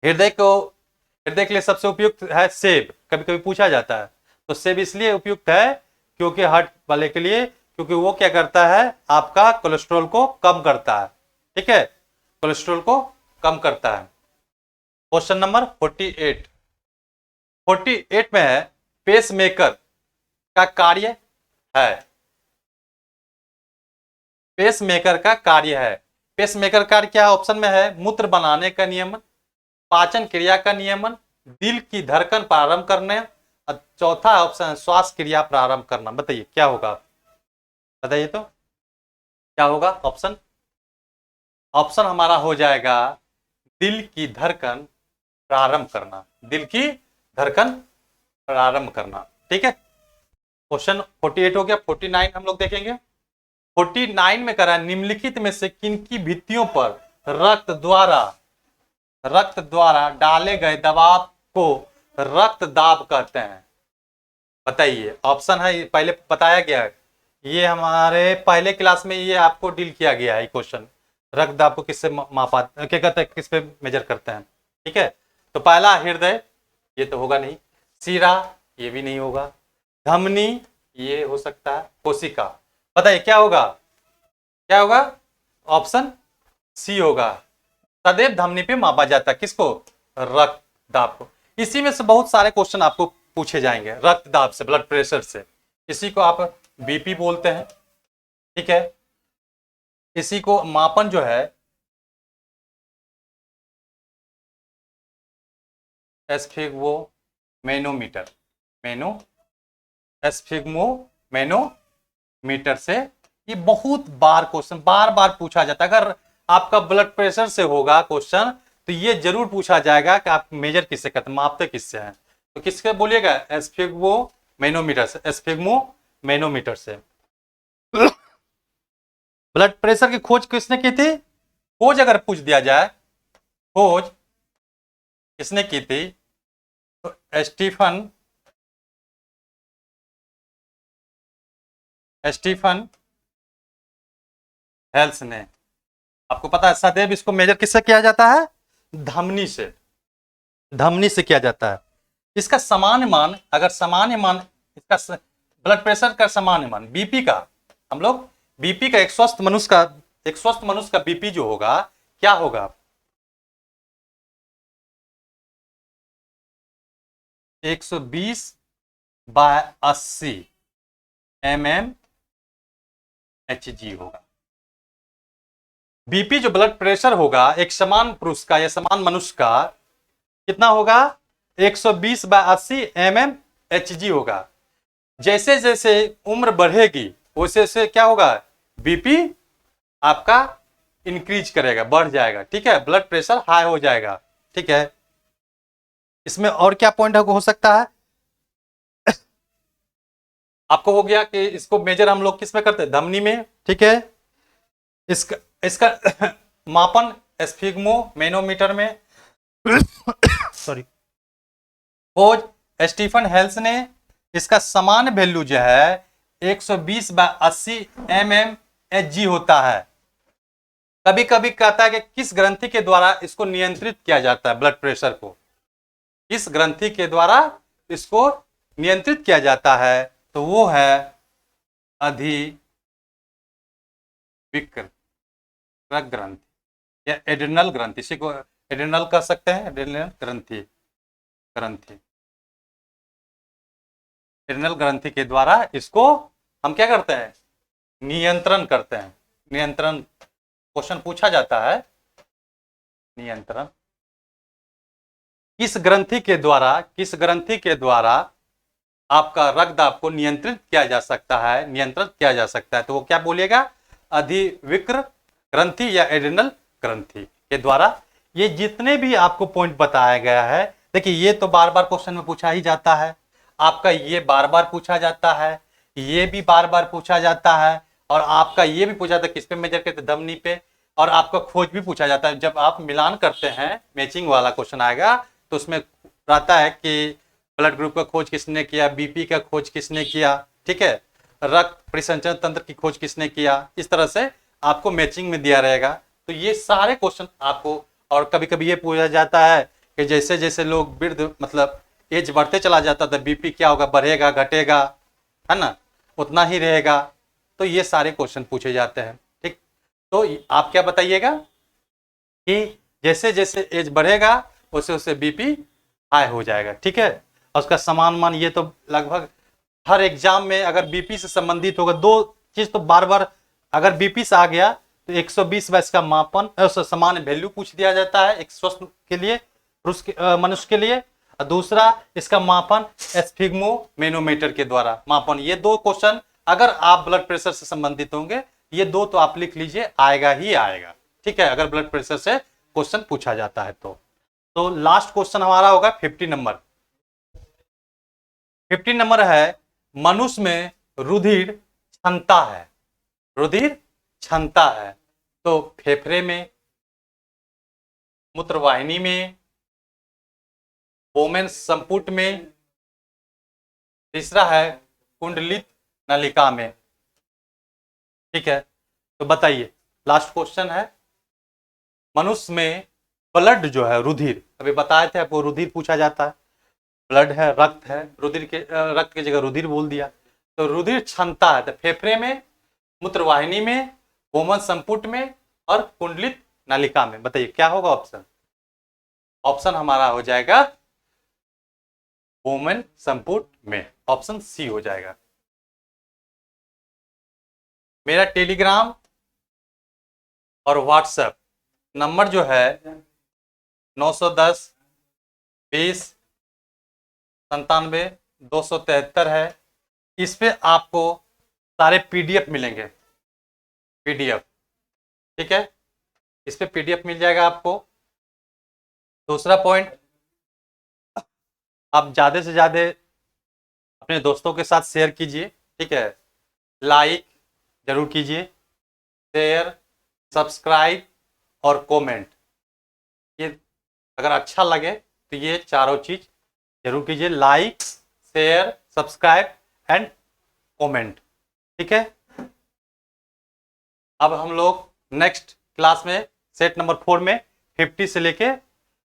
हृदय के लिए सबसे उपयुक्त है सेब, कभी कभी पूछा जाता है। तो सेब इसलिए उपयुक्त है क्योंकि हार्ट वाले के लिए, क्योंकि वो क्या करता है? आपका कोलेस्ट्रॉल को कम करता है। ठीक है, कोलेस्ट्रॉल को कम करता है। क्वेश्चन नंबर 48 में है, पेसमेकर का कार्य है। पेसमेकर का कार्य है। पेसमेकर कार्य क्या ऑप्शन में है? मूत्र बनाने का नियमन, पाचन क्रिया का नियमन, दिल की धड़कन प्रारंभ करने, और चौथा ऑप्शन श्वास क्रिया प्रारंभ करना। बताइए क्या होगा? बताइए तो क्या होगा ऑप्शन? ऑप्शन हमारा हो जाएगा दिल की धड़कन प्रारंभ करना, दिल की धड़कन प्रारंभ करना। ठीक है, क्वेश्चन 48 हो गया। 49 हम लोग देखेंगे। 49 में करा, निम्नलिखित में से किनकी भित्तियों पर रक्त द्वारा डाले गए दबाव को रक्त दाब कहते हैं? बताइए। ऑप्शन है, पहले बताया गया है, ये हमारे पहले क्लास में ये आपको डील किया गया है क्वेश्चन, रक्त दाब को किससे मापा, क्या कहते हैं, किस पे मेजर करते हैं। ठीक है, तो पहला हृदय, ये तो होगा नहीं। सीरा, ये भी नहीं होगा। धमनी, ये हो सकता है। कोशिका, बताइए क्या होगा? क्या होगा? ऑप्शन सी होगा। सदैव धमनी पे मापा जाता है किसको? रक्त दाब को। इसी में से बहुत सारे क्वेश्चन आपको पूछे जाएंगे रक्त दाब से, ब्लड प्रेशर से। इसी को आप बीपी बोलते हैं। ठीक है, इसी को मापन जो है एस्फिग्मोमेनोमीटर से ये बहुत बार क्वेश्चन बार बार पूछा जाता है। अगर आपका ब्लड प्रेशर से होगा क्वेश्चन तो ये जरूर पूछा जाएगा कि आप मेजर किससे करते, मापते किससे हैं। तो किसके बोलिएगा? एस्फिग्मोमेनोमीटर से। एस्फिग्मोमेनोमीटर से ब्लड प्रेशर की खोज किसने की थी? खोज अगर पूछ दिया जाए, खोज किसने की थी, तो स्टीफन हेल्स ने। आपको पता है सदैव इसको मेजर किससे किया जाता है? धमनी से। धमनी से किया जाता है। इसका सामान्य मान, अगर सामान्य मान, इसका ब्लड प्रेशर का सामान्य मान, बीपी का, हम लोग बीपी का, एक स्वस्थ मनुष्य का एक स्वस्थ मनुष्य का बीपी जो होगा क्या होगा? 120/80 mmHg होगा। बीपी जो ब्लड प्रेशर होगा एक समान पुरुष का या समान मनुष्य का कितना होगा? 120/80 mmHg होगा। जैसे जैसे उम्र बढ़ेगी वैसे वैसे क्या होगा? बीपी आपका इंक्रीज करेगा, बढ़ जाएगा, ठीक है, ब्लड प्रेशर हाई हो जाएगा, ठीक है। इसमें और क्या पॉइंट हो सकता है? आपको हो गया कि इसको मेजर हम लोग किस में करते हैं? धमनी में, ठीक है। इसका इसका मापन स्फिग्मोमेनोमीटर में सॉरी खोज स्टीफन हेल्स ने इसका समान वैल्यू जो है 120/80 mmHg होता है। कभी कभी कहता है कि किस ग्रंथि के द्वारा इसको नियंत्रित किया जाता है? ब्लड प्रेशर को किस ग्रंथि के द्वारा इसको नियंत्रित किया जाता है? तो वो है अधिविकृत ग्रंथि या एड्रिनल ग्रंथि। इसी को एड्रिनल कह सकते हैं, एड्रिनल ग्रंथि एड्रिनल ग्रंथि के द्वारा इसको हम क्या करते हैं? नियंत्रण करते हैं। नियंत्रण क्वेश्चन पूछा जाता है, नियंत्रण किस ग्रंथि के द्वारा आपका रक्तदाब को नियंत्रित किया जा सकता है, नियंत्रित किया जा सकता है? तो वो क्या बोलिएगा? अधिविकृत ग्रंथि या एड्रिनल ग्रंथि के द्वारा। ये जितने भी आपको पॉइंट बताया गया है, देखिए ये तो बार बार क्वेश्चन में पूछा ही जाता है, आपका ये बार बार पूछा जाता है, ये भी बार बार पूछा जाता है, और आपका ये भी पूछा जाता है किस पे मेजर करते? धमनी पे। और आपका खोज भी पूछा जाता है। जब आप मिलान करते हैं, मैचिंग वाला क्वेश्चन आएगा तो उसमें रहता है कि ब्लड ग्रुप का खोज किसने किया, बीपी का खोज किसने किया, ठीक है, रक्त परिसंचरण तंत्र की खोज किसने किया, इस तरह से आपको मैचिंग में दिया रहेगा। तो ये सारे क्वेश्चन आपको, और कभी कभी ये पूछा जाता है कि जैसे जैसे लोग वृद्ध मतलब एज बढ़ते चला जाता था बीपी क्या होगा? बढ़ेगा, घटेगा, है ना, उतना ही रहेगा। तो ये सारे क्वेश्चन पूछे जाते हैं, ठीक। तो आप क्या बताइएगा कि जैसे जैसे एज बढ़ेगा वैसे वैसे बीपी हाई हो जाएगा, ठीक है। और उसका समान मान ये तो लगभग हर एग्जाम में अगर बीपी से संबंधित होगा, दो चीज तो बार बार, अगर बीपी से आ गया तो 120 का मापन समान वैल्यू पूछ दिया जाता है एक स्वस्थ के लिए, मनुष्य के लिए। और दूसरा इसका मापन स्फिग्मोमेनोमीटर के द्वारा मापन। ये दो क्वेश्चन अगर आप ब्लड प्रेशर से संबंधित होंगे, ये दो तो आप लिख लीजिए, आएगा ही आएगा, ठीक है, अगर ब्लड प्रेशर से क्वेश्चन पूछा जाता है तो लास्ट क्वेश्चन हमारा होगा 50 नंबर। 50 नंबर है, मनुष्य में रुधिर क्षमता है, रुधिर क्षमता है। तो फेफड़े में, मूत्रवाहिनी में, बोमेन संपुट में, तीसरा है कुंडलित नलिका में, ठीक है। तो बताइए, लास्ट क्वेश्चन है, मनुष्य में ब्लड जो है, रुधिर, अभी बताए थे आपको रुधिर पूछा जाता है, ब्लड है, रक्त है, रुधिर के रक्त की जगह रुधिर बोल दिया। तो रुधिर क्षमता है तो फेफड़े में, मूत्रवाहिनी में, बोमन संपुट में और कुंडलित नलिका में। बताइए क्या होगा ऑप्शन? ऑप्शन हमारा हो जाएगा बोमन संपुट में, ऑप्शन सी हो जाएगा। मेरा टेलीग्राम और व्हाट्सएप नंबर जो है 910 20 97 273 है। इस पे आपको सारे पीडीएफ मिलेंगे, पीडीएफ, ठीक है, इस पे पीडीएफ मिल जाएगा आपको। दूसरा पॉइंट, आप ज़्यादा से ज़्यादा अपने दोस्तों के साथ शेयर कीजिए, ठीक है, लाइक जरूर कीजिए, शेयर, सब्सक्राइब और कमेंट, ये अगर अच्छा लगे तो ये चारों चीज जरूर कीजिए, like, share, subscribe and comment, ठीक है। अब हम लोग नेक्स्ट क्लास में सेट नंबर 4 में 50 से लेके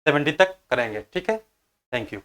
70 तक करेंगे, ठीक है। Thank you.